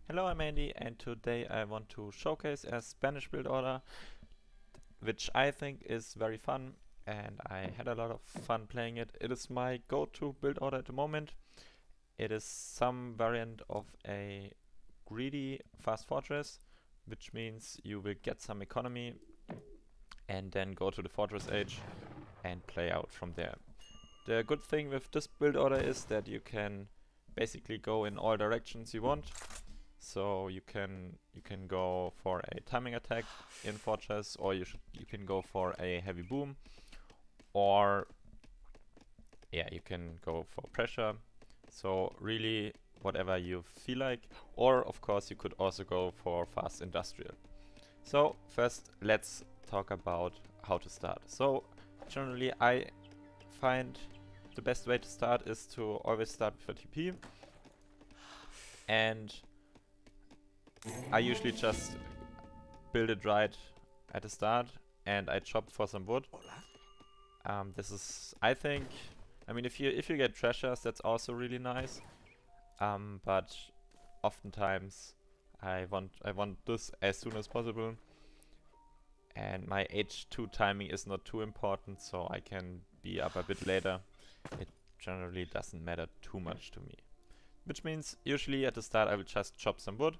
Hello, I'm Andy, and today I want to showcase a Spanish build order, which I think is very fun, and I had a lot of fun playing it. It is my go-to build order at the moment. It is some variant of a greedy fast fortress, which means you will get some economy and then go to the fortress age and play out from there. The good thing with this build order is that you can basically go in all directions you want. So you can go for a timing attack in fortress, or you can go for a heavy boom, or yeah, you can go for pressure. So really whatever you feel like, or of course you could also go for fast industrial. So first let's talk about how to start. So generally I find the best way to start is to always start with a TP, and I usually just build it right at the start and I chop for some wood. This is, I think, I mean, if you get treasures, that's also really nice. But oftentimes I want this as soon as possible, and my H2 timing is not too important, so I can be up a bit later. It generally doesn't matter too much to me. Which means usually at the start I will just chop some wood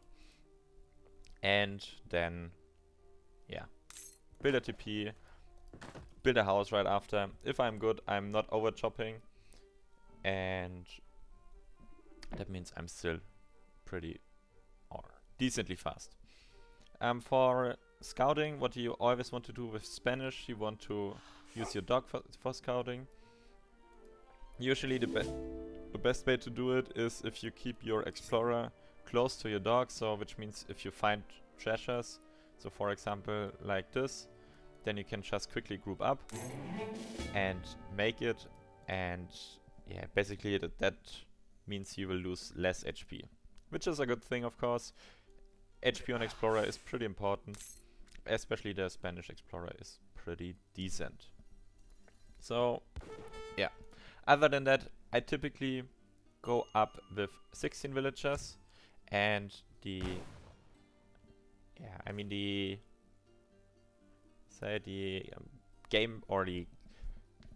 and then, yeah, build a TP, build a house right after. If I'm good, I'm not over chopping, and that means I'm still pretty or decently fast. For scouting, what you always want to do with Spanish, you want to use your dog for scouting. Usually the best way to do it is if you keep your explorer close to your dog, so which means if you find treasures, so for example like this, then you can just quickly group up and make it, and yeah, basically that means you will lose less HP, which is a good thing, of course. HP on explorer is pretty important, especially the Spanish explorer is pretty decent. So yeah, other than that, I typically go up with 16 villagers, and the game, or the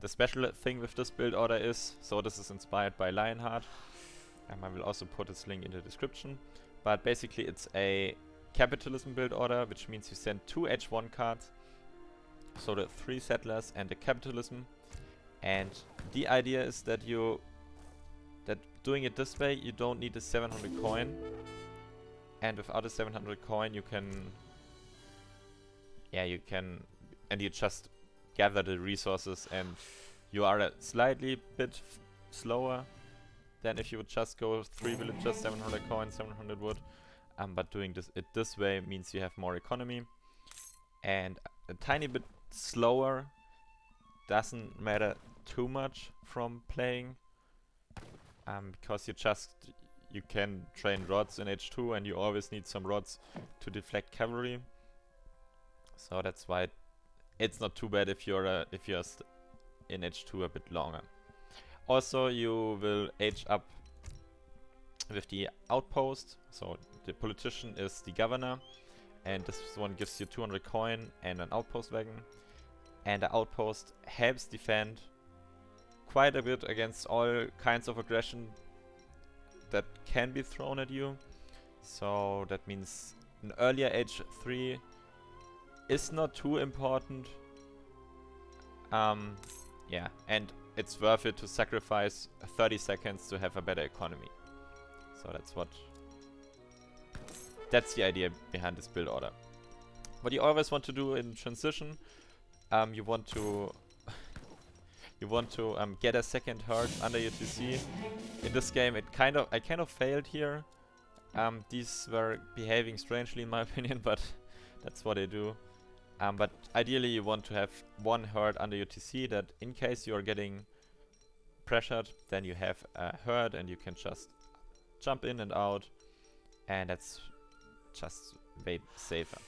special thing with this build order is, so this is inspired by Lionheart. I will also put its link in the description. But basically it's a capitalism build order, which means you send 2 H1 cards, so the 3 settlers and the capitalism. And the idea is that doing it this way, you don't need a 700 coin. And without a 700 coin, you just gather the resources, and you are a slightly bit slower than if you would just go 3 villagers, 700 coins, 700 wood. But doing this way means you have more economy, and a tiny bit slower doesn't matter too much from playing, because you can train rods in H2, and you always need some rods to deflect cavalry. So that's why it's not too bad if you're in H2 a bit longer. Also, you will age up with the outpost. So the politician is the governor, and this one gives you 200 coin and an outpost wagon. And the outpost helps defend quite a bit against all kinds of aggression that can be thrown at you. So that means an earlier H3 is not too important. Yeah, and it's worth it to sacrifice 30 seconds to have a better economy. So that's the idea behind this build order. What you always want to do in transition, you want to get a second herd under your TC. In this game, I kind of failed here. These were behaving strangely in my opinion, but that's what they do. But ideally you want to have one herd under your TC, that in case you are getting pressured, then you have a herd and you can just jump in and out, and that's just way safer.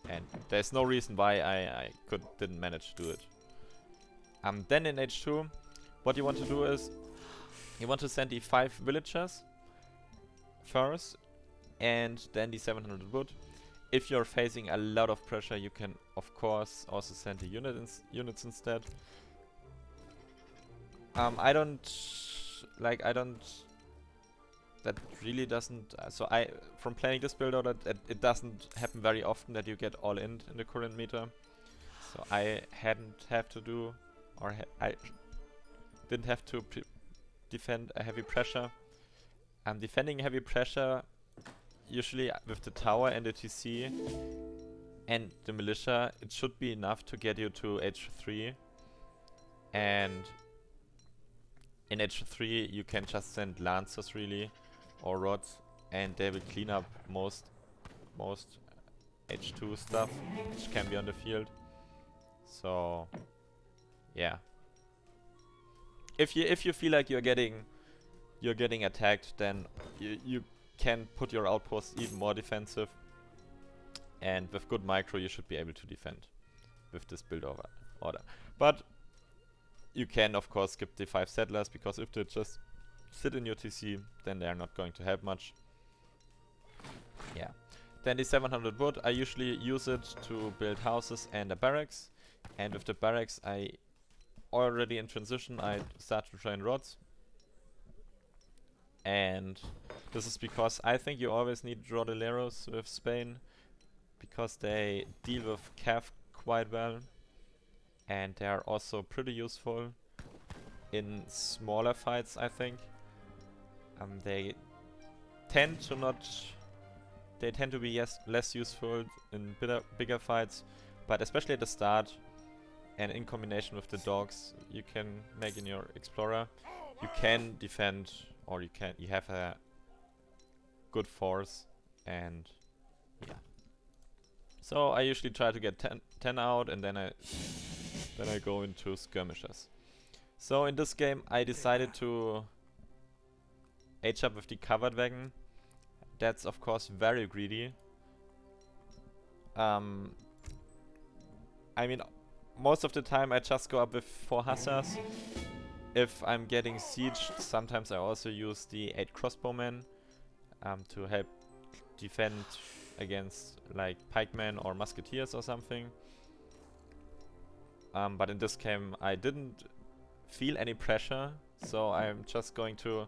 And there's no reason why I didn't manage to do it. Then in H2, what you want to do is you want to send the 5 villagers first and then the 700 wood. If you're facing a lot of pressure, you can of course also send the units instead. I don't that really doesn't, from playing this build order, it doesn't happen very often that you get all in the current meta. So I didn't have to defend a heavy pressure. Defending heavy pressure, usually with the tower and the TC and the militia, it should be enough to get you to H3. And in H3 you can just send lancers really, or rods, and they will clean up most H2 stuff which can be on the field. So yeah, if you feel like you're getting attacked, then you can put your outposts even more defensive, and with good micro you should be able to defend with this build order. But you can of course skip the 5 settlers, because if they just sit in your TC, then they are not going to help much. Yeah. Then the 700 wood, I usually use it to build houses and a barracks. And with the barracks, I already in transition, I start to train rods. And this is because I think you always need Rodilleros with Spain, because they deal with cav quite well. And they are also pretty useful in smaller fights, I think. They tend to be less useful in bigger fights, but especially at the start and in combination with the dogs you can make in your explorer, you can defend, or you have a good force. And yeah, so I usually try to get 10 out, and then I go into skirmishes. So in this game I decided to Ageup with the covered wagon. That's of course very greedy. I mean, most of the time I just go up with 4 hussars. If I'm getting sieged, sometimes I also use the 8 crossbowmen to help defend against like pikemen or musketeers or something. But in this game I didn't feel any pressure, so I'm just going to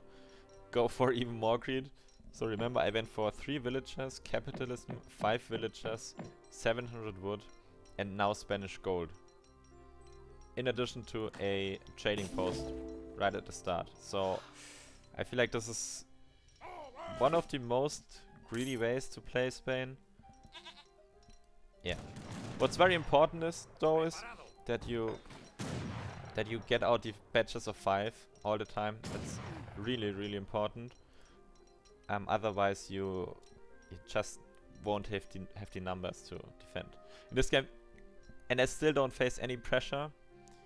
go for even more greed. So remember, I went for 3 villagers, capitalism, 5 villagers, 700 wood, and now Spanish gold. In addition to a trading post right at the start. So I feel like this is one of the most greedy ways to play Spain. Yeah. What's very important is that you get out the batches of 5 all the time. That's really, really important. Otherwise you just won't have the numbers to defend. In this game, and I still don't face any pressure,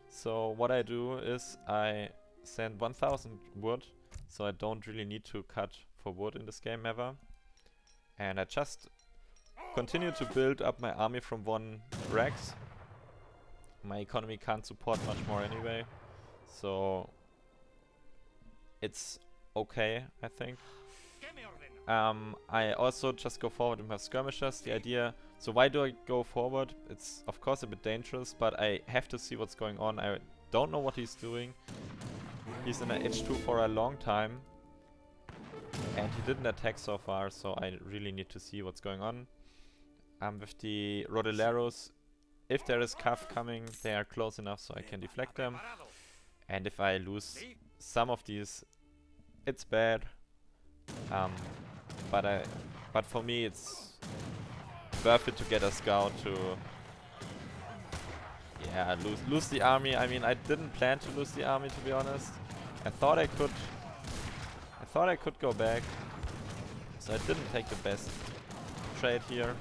so what I do is I send 1000 wood, so I don't really need to cut for wood in this game ever. And I just continue to build up my army from 1 Rex. My economy can't support much more anyway, so it's okay, I think. I also just go forward with my skirmishers. The idea, so why do I go forward? It's of course a bit dangerous, but I have to see what's going on. I don't know what he's doing. He's in a H2 for a long time, and he didn't attack so far, so I really need to see what's going on. With the Rodilleros, if there is cav coming, they are close enough so I can deflect them. And if I lose some of these, it's bad. But for me it's worth it to get a scout to lose the army. I mean, I didn't plan to lose the army, to be honest. I thought I could go back, so I didn't take the best trade here.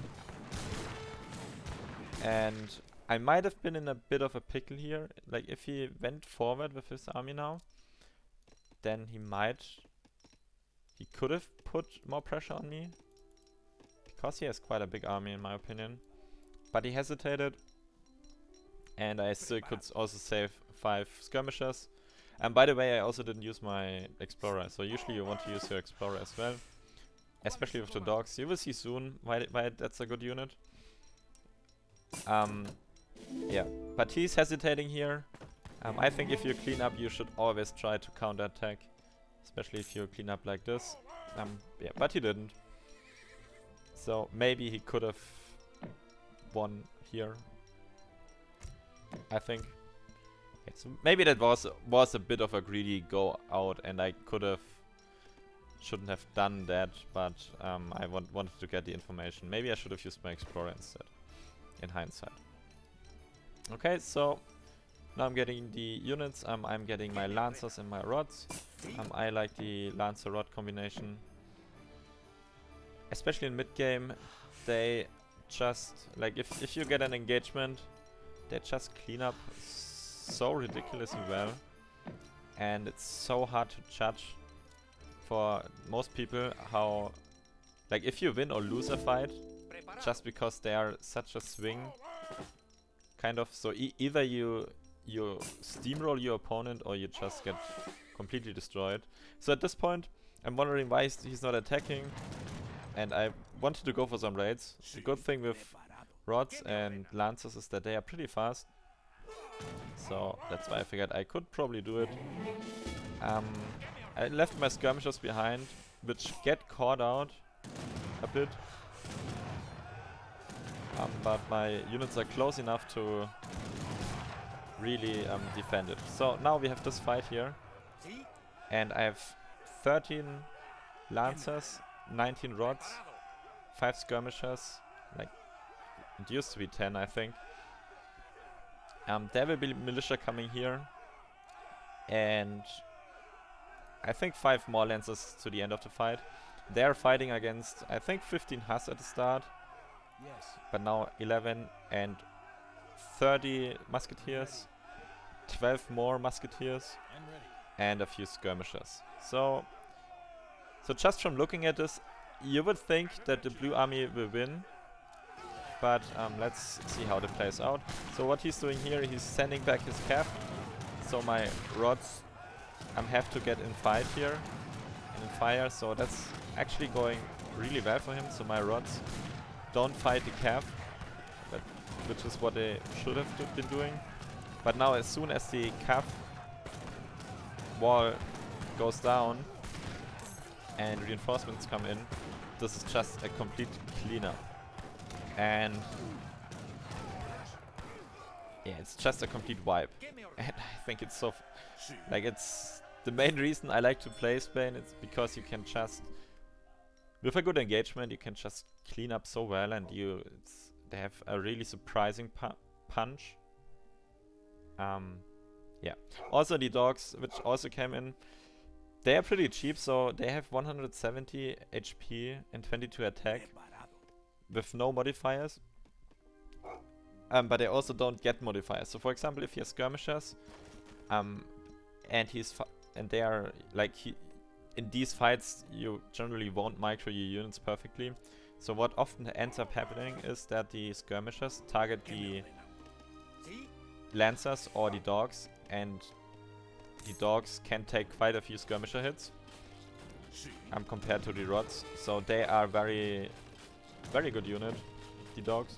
And I might have been in a bit of a pickle here. Like, if he went forward with his army now, then he could have put more pressure on me, because he has quite a big army in my opinion. But he hesitated, and I still could also save 5 skirmishers. And by the way, I also didn't use my explorer, so usually you want to use your explorer as well. especially with the dogs. You will see soon why that's a good unit. Yeah, but he's hesitating here. I think if you clean up, you should always try to counter attack, especially if you clean up like this. Yeah, but he didn't. So maybe he could have won here, I think. Okay, so maybe that was a bit of a greedy go out, and I shouldn't have done that, but I wanted to get the information. Maybe I should have used my explorer instead, in hindsight. Okay, so now I'm getting the units. I'm getting my lancers and my rods. I like the lancer rod combination, especially in mid game. They just like if you get an engagement, they just clean up so ridiculously well, and it's so hard to judge for most people how, like, if you win or lose a fight just because they are such a swing kind of. So either you steamroll your opponent or you just get completely destroyed. So at this point I'm wondering why he's not attacking, and I wanted to go for some raids. The good thing with rods and lancers is that they are pretty fast, so that's why I figured I could probably do it. I left my skirmishers behind, which get caught out a bit, but my units are close enough to really defend it. So now we have this fight here, and I have 13 lancers, 19 rods, 5 skirmishers. Like, it used to be 10, I think. There will be militia coming here, and I think 5 more lancers to the end of the fight. They are fighting against, I think, 15 huss at the start, but now 11 and 30 musketeers, 12 more musketeers, and a few skirmishers. So just from looking at this, you would think that the blue army will win, but let's see how it plays out. So what he's doing here, he's sending back his cav, so my rods have to get in fight here, in fire, so that's actually going really well for him. So my rods don't fight the cav, which is what they should have been doing. But now as soon as the cav wall goes down and reinforcements come in, this is just a complete cleanup. And yeah, it's just a complete wipe. And I think it's so like, it's the main reason I like to play Spain. It's because you can just, with a good engagement, you can just clean up so well, and they have a really surprising punch. Yeah. Also the dogs, which also came in, they are pretty cheap, so they have 170 HP and 22 attack with no modifiers. But they also don't get modifiers. So for example, if he has skirmishers, and they are like, in these fights you generally won't micro your units perfectly. So what often ends up happening is that the skirmishers target the lancers or the dogs, and the dogs can take quite a few skirmisher hits compared to the rods. So they are very good unit, the dogs,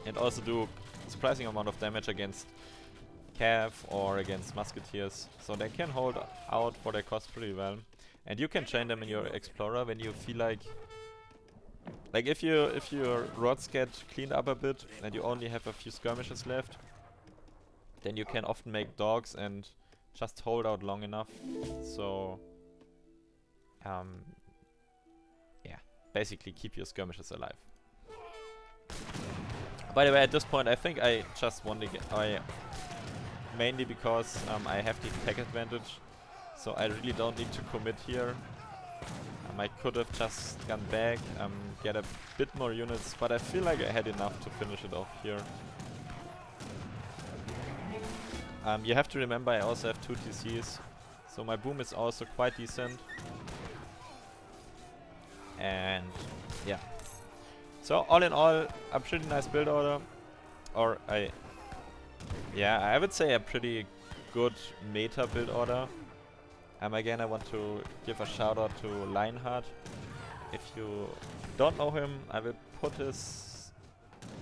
and also do surprising amount of damage against cav or against musketeers. So they can hold out for their cost pretty well, and you can chain them in your explorer when you feel like if your rods get cleaned up a bit and you only have a few skirmishes left, then you can often make dogs and just hold out long enough. So yeah, basically keep your skirmishes alive. By the way, at this point I think I just won the game, mainly because I have the tech advantage, so I really don't need to commit here. I could have just gone back, get a bit more units, but I feel like I had enough to finish it off here. You have to remember I also have 2 TCs, so my boom is also quite decent. And yeah. So all in all, a pretty nice build order. Or I would say a pretty good meta build order. Again, I want to give a shout out to Lionheart if you don't know him, I will put his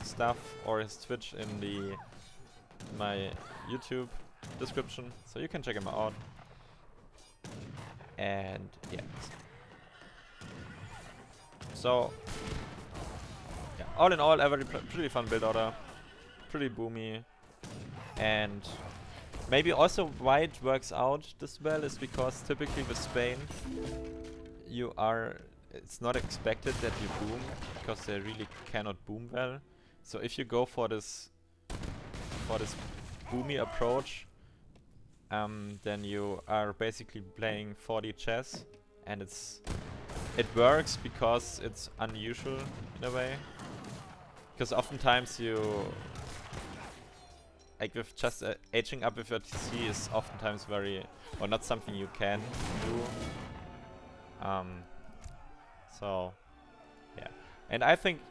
stuff or his Twitch in my YouTube description, so you can check him out. And yeah. So yeah, all in all, a pretty fun build order, pretty boomy, and maybe also why it works out this well is because typically with Spain, it's not expected that you boom, because they really cannot boom well. So if you go for this boomy approach, then you are basically playing 4D chess, and it works because it's unusual in a way. Because oftentimes like with just aging up with your TC is oftentimes or not something you can do. So yeah, and I think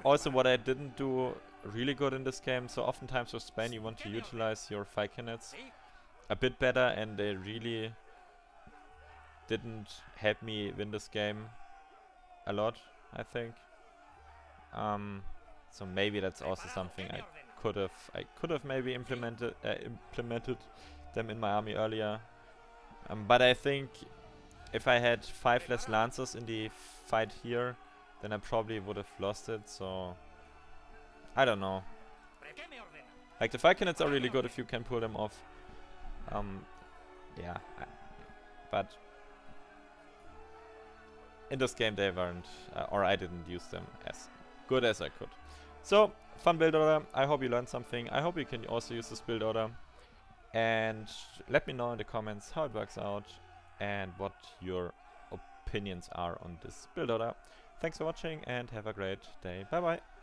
also what I didn't do really good in this game. So oftentimes with Spain you want to utilize your Falconets a bit better, and they really didn't help me win this game a lot, I think. So maybe that's also something I could have maybe implemented them in my army earlier. But I think if I had 5 less lancers in the fight here, then I probably would have lost it. So I don't know. Like the Falconets are really good if you can pull them off. Yeah, but in this game they weren't, or I didn't use them as good as I could. So, fun build order. I hope you learned something. I hope you can also use this build order. And let me know in the comments how it works out and what your opinions are on this build order. Thanks for watching and have a great day. Bye bye.